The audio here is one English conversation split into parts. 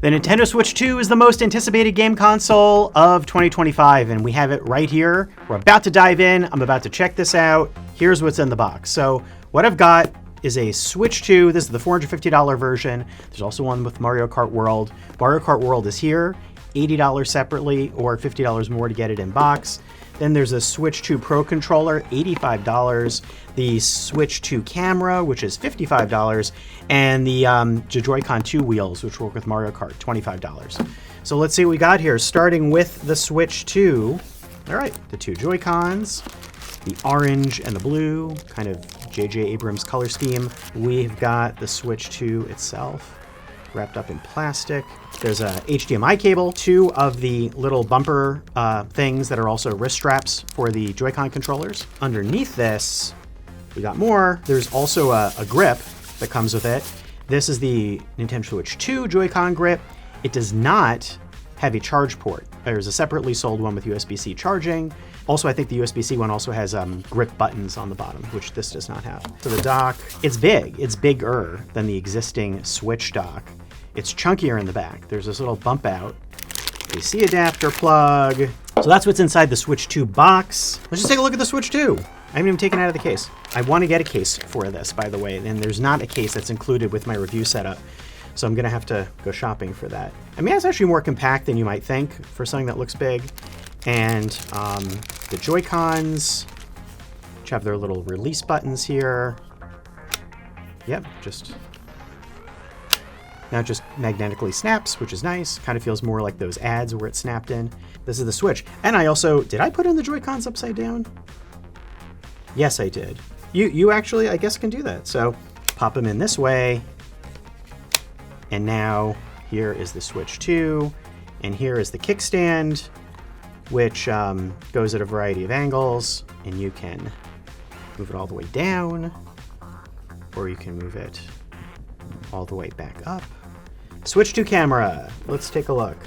The Nintendo Switch 2 is the most anticipated game console of 2025, and we have it right here. We're about to dive in. I'm about to check this out. Here's what's in the box. So what I've got is a Switch 2. This is the $450 version. There's also one with Mario Kart World. Mario Kart World is here, $80 separately or $50 more to get it in box. Then there's a Switch 2 Pro controller, $85. The Switch 2 camera, which is $55. And the Joy-Con 2 wheels, which work with Mario Kart, $25. So let's see what we got here, starting with the Switch 2. All right, the two Joy-Cons, the orange and the blue, kind of J.J. Abrams color scheme. We've got the Switch 2 itself, wrapped up in plastic. There's a HDMI cable, two of the little bumper things that are also wrist straps for the Joy-Con controllers. Underneath this, we got more. There's also a grip that comes with it. This is the Nintendo Switch 2 Joy-Con grip. It does not have a charge port. There's a separately sold one with USB-C charging. Also, I think the USB-C one also has grip buttons on the bottom, which this does not have. So the dock, it's big. It's bigger than the existing Switch dock. It's chunkier in the back. There's this little bump out, AC adapter plug. So that's what's inside the Switch 2 box. Let's just take a look at the Switch 2. I haven't even taken it out of the case. I want to get a case for this, by the way, and there's not a case that's included with my review setup. So I'm gonna have to go shopping for that. I mean, it's actually more compact than you might think for something that looks big. And the Joy-Cons, which have their little release buttons here. Yep, now it just magnetically snaps, which is nice. Kind of feels more like those ads where it snapped in. This is the Switch. And I also, did I put in the Joy-Cons upside down? Yes, I did. You actually, I guess, can do that. So pop them in this way. And now here is the Switch 2. And here is the kickstand, which goes at a variety of angles. And you can move it all the way down, or you can move it all the way back up. Switch 2 camera. Let's take a look.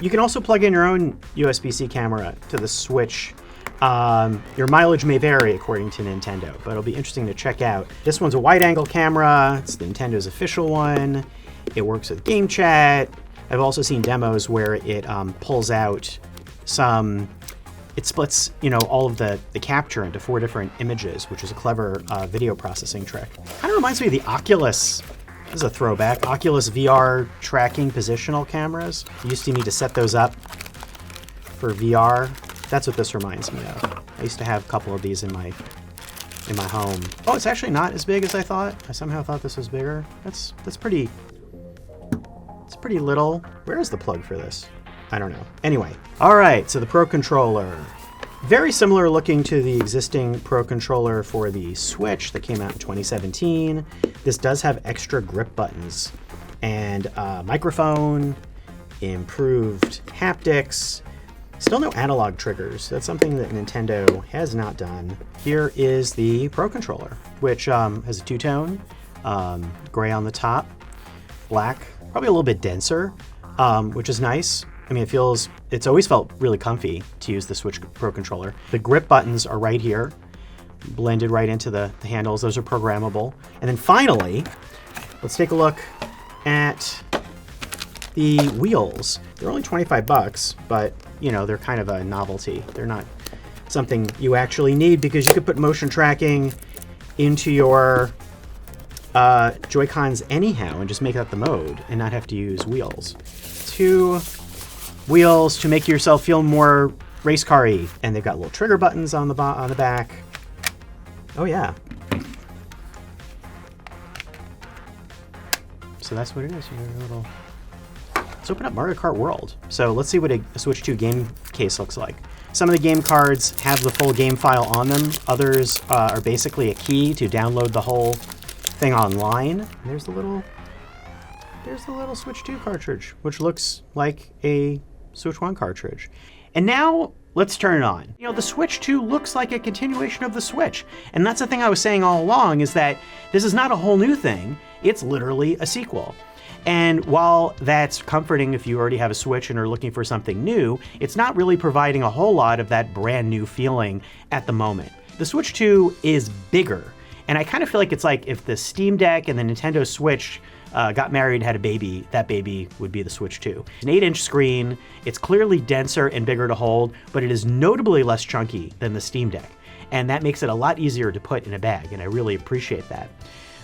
You can also plug in your own USB-C camera to the Switch. Your mileage may vary according to Nintendo, but it'll be interesting to check out. This one's a wide-angle camera. It's Nintendo's official one. It works with GameChat. I've also seen demos where it pulls out it splits, all of the capture into 4 different images, which is a clever video processing trick. Kind of reminds me of the Oculus. This is a throwback. Oculus VR tracking positional cameras. You used to need to set those up for VR. That's what this reminds me of. I used to have a couple of these in my home. Oh, it's actually not as big as I thought. I somehow thought this was bigger. That's pretty. It's pretty little. Where is the plug for this? I don't know. Anyway, all right. So the Pro controller, very similar looking to the existing Pro controller for the Switch that came out in 2017. This does have extra grip buttons and microphone, improved haptics. Still no analog triggers. That's something that Nintendo has not done. Here is the Pro controller, which has a two-tone, gray on the top, black, probably a little bit denser, which is nice. I mean, it's always felt really comfy to use the Switch Pro controller. The grip buttons are right here, blended right into the handles. Those are programmable. And then finally, let's take a look at the wheels. They're only $25, but they're kind of a novelty. They're not something you actually need because you could put motion tracking into your Joy-Cons anyhow and just make that the mode and not have to use wheels. 2 wheels to make yourself feel more race car-y, and they've got little trigger buttons on the back. Oh yeah. So that's what it is. Let's open up Mario Kart World. So let's see what a Switch 2 game case looks like. Some of the game cards have the full game file on them. Others are basically a key to download the whole thing online. And there's the little Switch 2 cartridge, which looks like a Switch 1 cartridge. And now let's turn it on. The Switch 2 looks like a continuation of the Switch. And that's the thing I was saying all along, is that this is not a whole new thing. It's literally a sequel. And while that's comforting if you already have a Switch and are looking for something new, it's not really providing a whole lot of that brand new feeling at the moment. The Switch 2 is bigger. And I kind of feel like it's like if the Steam Deck and the Nintendo Switch got married, had a baby, that baby would be the Switch 2. It's an 8-inch screen, it's clearly denser and bigger to hold, but it is notably less chunky than the Steam Deck. And that makes it a lot easier to put in a bag, and I really appreciate that.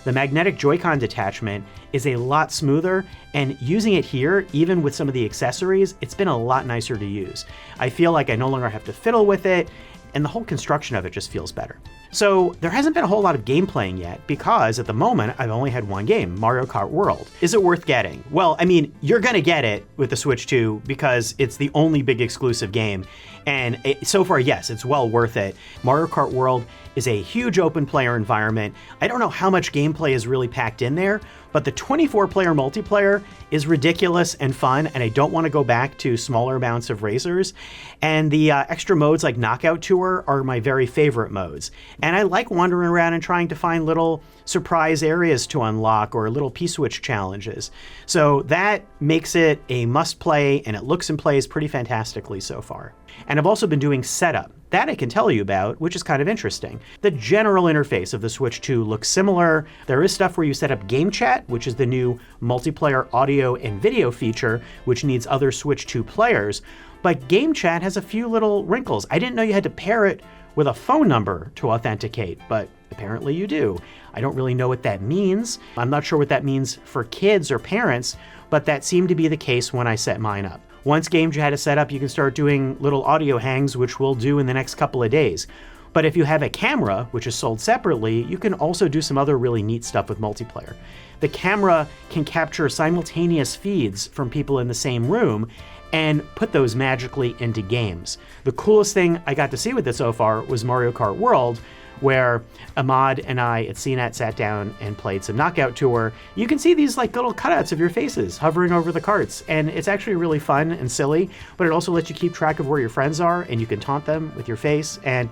The magnetic Joy-Con detachment is a lot smoother, and using it here, even with some of the accessories, it's been a lot nicer to use. I feel like I no longer have to fiddle with it, and the whole construction of it just feels better. So there hasn't been a whole lot of game playing yet because at the moment I've only had one game, Mario Kart World. Is it worth getting? Well, I mean, you're gonna get it with the Switch 2 because it's the only big exclusive game. And so far, yes, it's well worth it. Mario Kart World is a huge open player environment. I don't know how much gameplay is really packed in there, but the 24-player multiplayer is ridiculous and fun, and I don't want to go back to smaller amounts of racers. And the extra modes like Knockout Tour are my very favorite modes. And I like wandering around and trying to find little surprise areas to unlock or little P-switch challenges. So that makes it a must-play, and it looks and plays pretty fantastically so far. And I've also been doing setup. That I can tell you about, which is kind of interesting. The general interface of the Switch 2 looks similar. There is stuff where you set up GameChat, which is the new multiplayer audio and video feature, which needs other Switch 2 players. But GameChat has a few little wrinkles. I didn't know you had to pair it with a phone number to authenticate, but apparently you do. I don't really know what that means. I'm not sure what that means for kids or parents, but that seemed to be the case when I set mine up. Once GameChat is set up, you can start doing little audio hangs, which we'll do in the next couple of days. But if you have a camera, which is sold separately, you can also do some other really neat stuff with multiplayer. The camera can capture simultaneous feeds from people in the same room and put those magically into games. The coolest thing I got to see with it so far was Mario Kart World, where Ahmad and I at CNET sat down and played some Knockout Tour. You can see these like little cutouts of your faces hovering over the carts, and it's actually really fun and silly, but it also lets you keep track of where your friends are, and you can taunt them with your face, and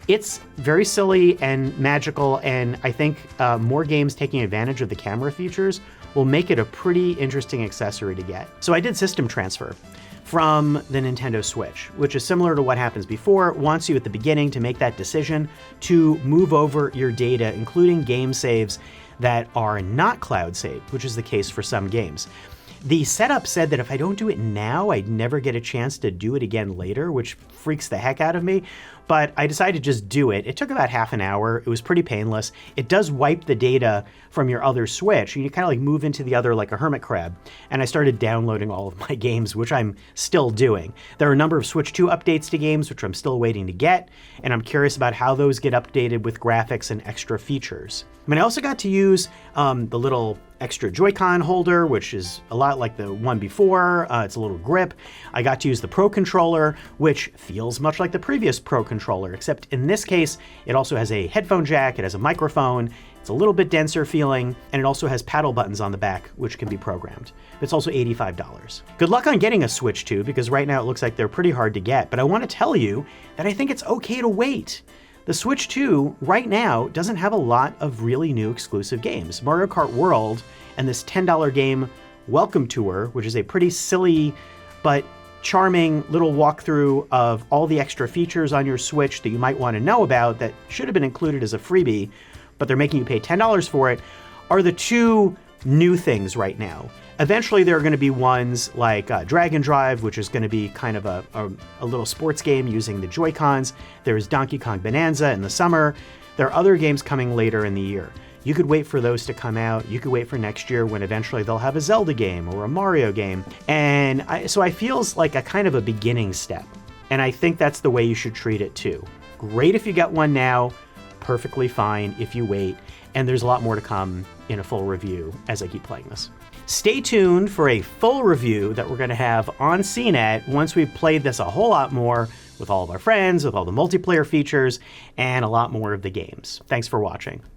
it's very silly and magical, and I think more games taking advantage of the camera features will make it a pretty interesting accessory to get. So I did system transfer from the Nintendo Switch, which is similar to what happens before. It wants you at the beginning to make that decision to move over your data, including game saves that are not cloud saved, which is the case for some games. The setup said that if I don't do it now, I'd never get a chance to do it again later, which freaks the heck out of me. But I decided to just do it. It took about half an hour. It was pretty painless. It does wipe the data from your other Switch, and you kind of like move into the other like a hermit crab. And I started downloading all of my games, which I'm still doing. There are a number of Switch 2 updates to games, which I'm still waiting to get, and I'm curious about how those get updated with graphics and extra features. I mean, I also got to use the little extra Joy-Con holder, which is a lot like the one before. It's a little grip. I got to use the Pro Controller, which feels much like the previous Pro Controller, except in this case, it also has a headphone jack, it has a microphone, it's a little bit denser feeling, and it also has paddle buttons on the back, which can be programmed. It's also $85. Good luck on getting a Switch 2, because right now it looks like they're pretty hard to get, but I want to tell you that I think it's okay to wait. The Switch 2 right now doesn't have a lot of really new exclusive games. Mario Kart World and this $10 game Welcome Tour, which is a pretty silly but charming little walkthrough of all the extra features on your Switch that you might want to know about that should have been included as a freebie, but they're making you pay $10 for it, are the two new things right now. Eventually there are going to be ones like Dragon Drive, which is going to be kind of a little sports game using the Joy-Cons. There's Donkey Kong Bonanza in the summer. There are other games coming later in the year. You could wait for those to come out. You could wait for next year when eventually they'll have a Zelda game or a Mario game. And so I feels like a kind of a beginning step. And I think that's the way you should treat it too. Great if you get one now, perfectly fine if you wait. And there's a lot more to come in a full review as I keep playing this. Stay tuned for a full review that we're going to have on CNET once we've played this a whole lot more with all of our friends, with all the multiplayer features, and a lot more of the games. Thanks for watching.